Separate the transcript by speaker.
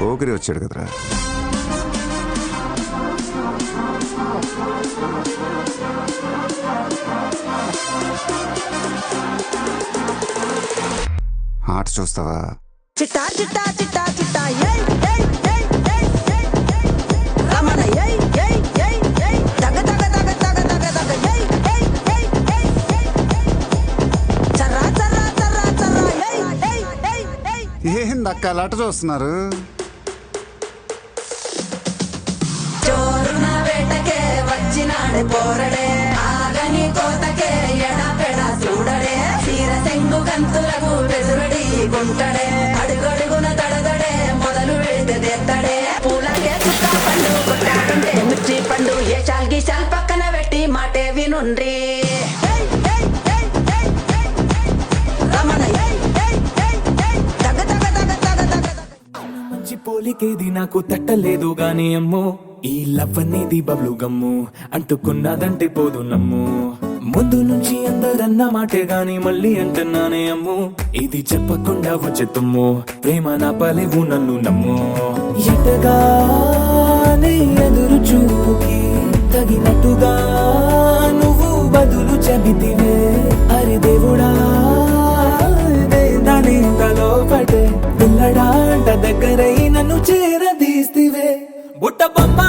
Speaker 1: పోకిరి వచ్చాడు కదరా. ఆట చూస్తావా?
Speaker 2: చిట్టా చిట్టా చిట్టా చిట్టా ఏయ్ ఏయ్ ఏయ్ ఏయ్ ఏయ్ రమణ ఏయ్ ఏయ్ ఏయ్ ఏయ్ దగ దగ దగ దగ దగ దగ ఏయ్ ఏయ్ ఏయ్ ఏయ్ ఏయ్ చర్రా చర్రా చర్రా చర్రా ఏయ్ ఏయ్ ఏయ్ ఏయ్
Speaker 1: ఏందక్క అట చూస్తున్నారు?
Speaker 2: చోరున వేటకే వచ్చినాడే పోరడే ఆగని కోతకే ఎడపెడ చూడడే తీర సెంగు కంతులకు వెసురడి గుంటడే అడుగడుగున దడదడే మొదలు వెళితే తెత్తడే పూలకే చుక్క పండు కొట్టాడుంటే మిర్చి పండు ఏ చాల్గి చాల్ పక్కన పెట్టి మాటే వినుండ్రి రమణ దగ దగ దగ దగ దగ
Speaker 3: మంచి పోలికేది నాకు తట్టలేదు గాని అమ్మో ఈ లవ్ అనేది బబ్లు గమ్ము అంటుకున్నదంటే పోదు నమ్ము ముందు నుంచి అందరన్న మాటే గాని మళ్ళీ అంటున్నానే అమ్ము ఇది చెప్పకుండా వచ్చే తుమ్ము ప్రేమ నా పలేవు నన్ను నమ్ము ఎటగానే ఎదురు చూపుకి తగినట్టుగా నువ్వు బదులు చెబితివే అరే దేవుడా దాని తలో పటే పిల్లడాంట దగ్గరై నన్ను చేరదీస్తివే బుట్ట బొమ్మ